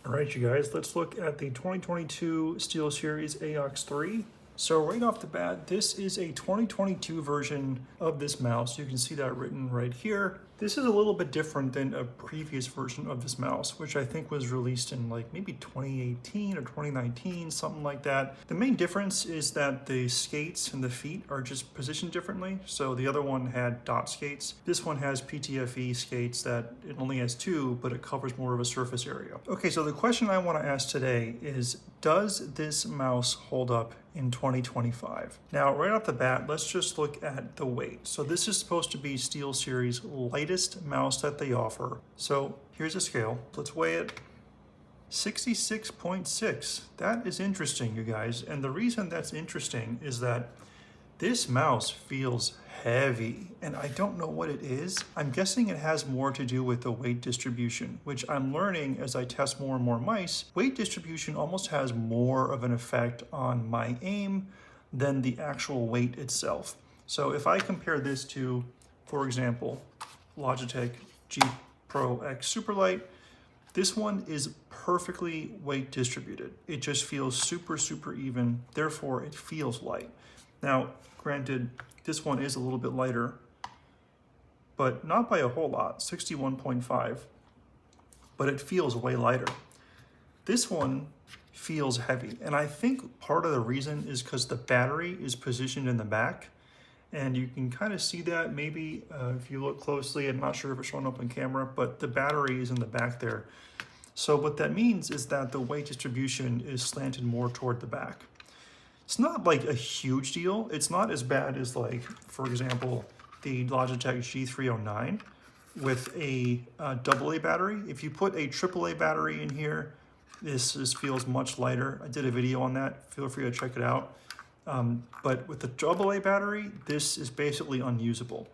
All right, you guys, let's look at the 2022 Steelseries Aerox 3. So right off the bat, this is a 2022 version of this mouse. You can see that written right here. This is a little bit different than a previous version of this mouse, which I think was released in like maybe 2018 or 2019, something like that. The main difference is that the skates and the feet are just positioned differently. So the other one had dot skates. This one has PTFE skates that it only has two, but it covers more of a surface area. Okay, so the question I want to ask today is, does this mouse hold up in 2025? Now, right off the bat, let's just look at the weight. So this is supposed to be Steelseries' lightest mouse that they offer. So here's a scale. Let's weigh it. 66.6. That is interesting, you guys. And the reason that's interesting is that this mouse feels heavy, and I don't know what it is. I'm guessing it has more to do with the weight distribution, which I'm learning as I test more and more mice. Weight distribution almost has more of an effect on my aim than the actual weight itself. So if I compare this to, for example, Logitech G Pro X Superlight, this one is perfectly weight distributed. It just feels super, super even, therefore it feels light. Now, granted, this one is a little bit lighter, but not by a whole lot, 61.5, but it feels way lighter. This one feels heavy, and I think part of the reason is because the battery is positioned in the back, and you can kind of see that maybe if you look closely. I'm not sure if it's showing up on camera, but the battery is in the back there. So what that means is that the weight distribution is slanted more toward the back. It's not like a huge deal. It's not as bad as, like, for example, the Logitech G309 with a AA battery. If you put a AAA battery in here, this feels much lighter. I did a video on that. Feel free to check it out. But with the AA battery, this is basically unusable.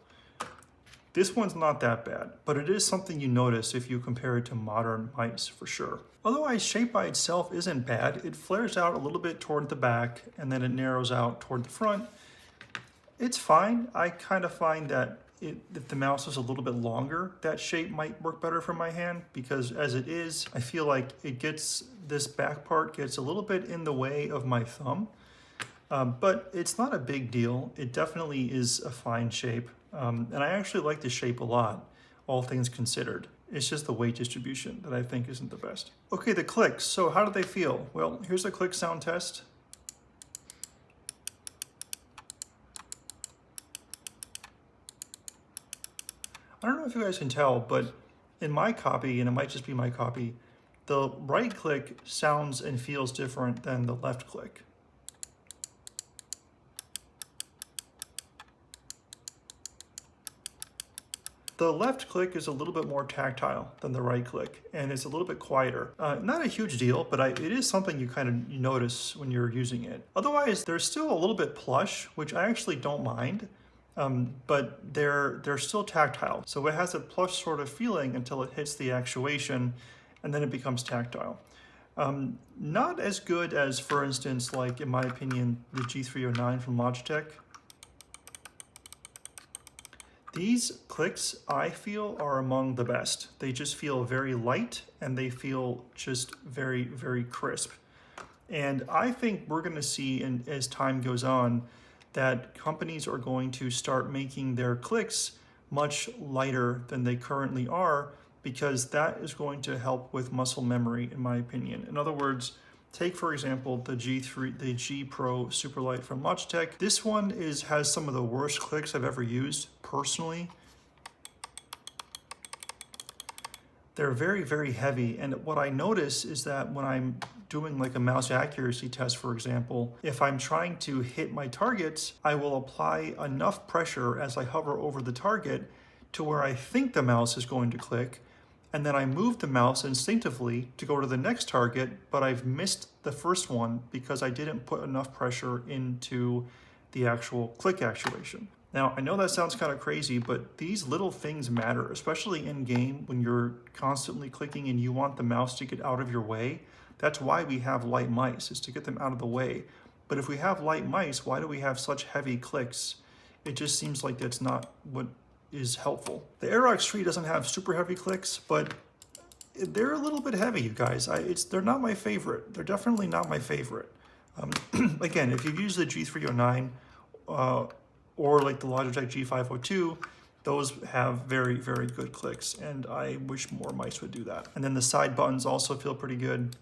This one's not that bad, but it is something you notice if you compare it to modern mice for sure. Otherwise, shape by itself isn't bad. It flares out a little bit toward the back and then it narrows out toward the front. It's fine. I kind of find that if the mouse is a little bit longer, that shape might work better for my hand, because as it is, I feel like this back part gets a little bit in the way of my thumb. But it's not a big deal. It definitely is a fine shape. And I actually like the shape a lot, all things considered. It's just the weight distribution that I think isn't the best. Okay, the clicks. So how do they feel? Well, here's a click sound test. I don't know if you guys can tell, but in my copy, and it might just be my copy, the right click sounds and feels different than the left click. The left click is a little bit more tactile than the right click, and it's a little bit quieter. Not a huge deal, but it is something you kind of notice when you're using it. Otherwise, they're still a little bit plush, which I actually don't mind, but they're still tactile. So it has a plush sort of feeling until it hits the actuation, and then it becomes tactile. Not as good as, for instance, like in my opinion, the G309 from Logitech. These clicks, I feel, are among the best. They just feel very light, and they feel just very, very crisp. And I think we're going to see, as time goes on, that companies are going to start making their clicks much lighter than they currently are, because that is going to help with muscle memory, in my opinion. In other words, take, for example, the G Pro Superlight from Logitech. This one has some of the worst clicks I've ever used, personally. They're very, very heavy, and what I notice is that when I'm doing like a mouse accuracy test, for example, if I'm trying to hit my targets, I will apply enough pressure as I hover over the target to where I think the mouse is going to click, and then I move the mouse instinctively to go to the next target, but I've missed the first one because I didn't put enough pressure into the actual click actuation. Now, I know that sounds kind of crazy, but these little things matter, especially in game when you're constantly clicking and you want the mouse to get out of your way. That's why we have light mice, is to get them out of the way. But if we have light mice, why do we have such heavy clicks? It just seems like that's not what is helpful. The Aerox 3 doesn't have super heavy clicks, but they're a little bit heavy, you guys. They're not my favorite. They're definitely not my favorite. Again, if you use the G309 or like the Logitech G502, those have very, very good clicks, and I wish more mice would do that. And then the side buttons also feel pretty good.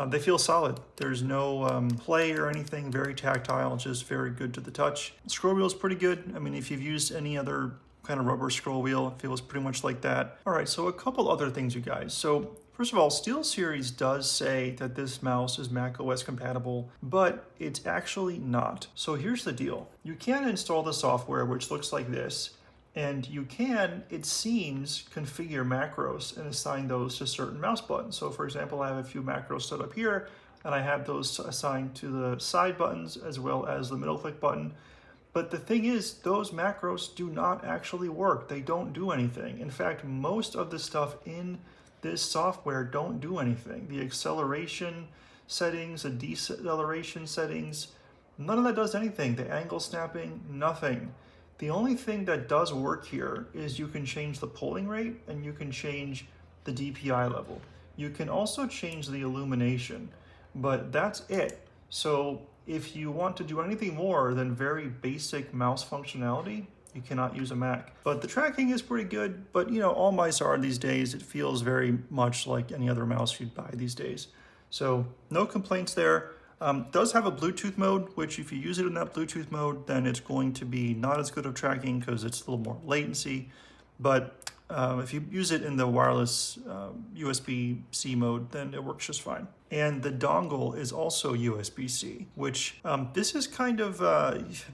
They feel solid. There's no play or anything, very tactile, just very good to the touch. The scroll wheel is pretty good. I mean, if you've used any other kind of rubber scroll wheel, it feels pretty much like that. All right, so a couple other things, you guys. So first of all, SteelSeries does say that this mouse is macOS compatible, but it's actually not. So here's the deal. You can install the software, which looks like this, and you can, it seems, configure macros and assign those to certain mouse buttons. So for example, I have a few macros set up here, and I have those assigned to the side buttons as well as the middle click button. But the thing is, those macros do not actually work. They don't do anything. In fact, most of the stuff in this software don't do anything. The acceleration settings, the deceleration settings, none of that does anything. The angle snapping, nothing. The only thing that does work here is you can change the polling rate and you can change the DPI level. You can also change the illumination, but that's it. So if you want to do anything more than very basic mouse functionality, you cannot use a Mac. But the tracking is pretty good, but you know, all mice are these days. It feels very much like any other mouse you'd buy these days. So no complaints there. Does have a Bluetooth mode, which if you use it in that Bluetooth mode, then it's going to be not as good of tracking because it's a little more latency. But if you use it in the wireless USB-C mode, then it works just fine. And the dongle is also USB-C, which this is kind of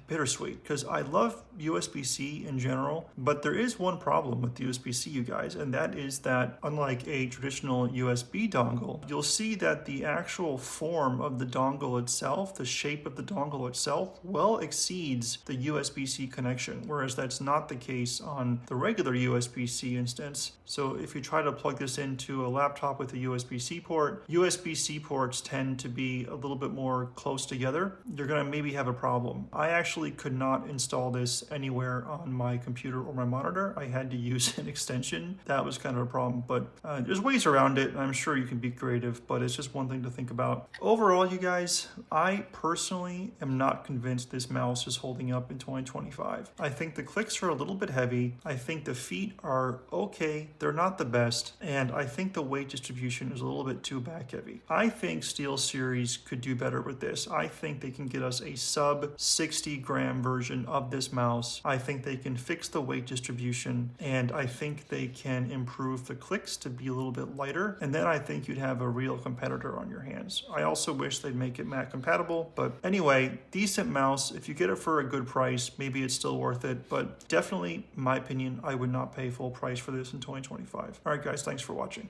bittersweet because I love USB-C in general, but there is one problem with USB-C, you guys, and that is that unlike a traditional USB dongle, you'll see that the actual form of the dongle itself, the shape of the dongle itself, well exceeds the USB-C connection, whereas that's not the case on the regular USB-C instance. So if you try to plug this into a laptop with a USB-C port, USB-C ports tend to be a little bit more close together. You're gonna maybe have a problem. I actually could not install this anywhere on my computer or my monitor. I had to use an extension. That was kind of a problem, but there's ways around it. I'm sure you can be creative, but it's just one thing to think about. Overall, you guys, I personally am not convinced this mouse is holding up in 2025. I think the clicks are a little bit heavy. I think the feet are okay. They're not the best. And I think the weight distribution is a little bit too back heavy. I think SteelSeries could do better with this. I think they can get us a sub 60 gram version of this mouse. I think they can fix the weight distribution, and I think they can improve the clicks to be a little bit lighter. And then I think you'd have a real competitor on your hands. I also wish they'd make it Mac compatible, but anyway, decent mouse. If you get it for a good price, maybe it's still worth it, but definitely, in my opinion, I would not pay full price for this in 2025. All right, guys, thanks for watching.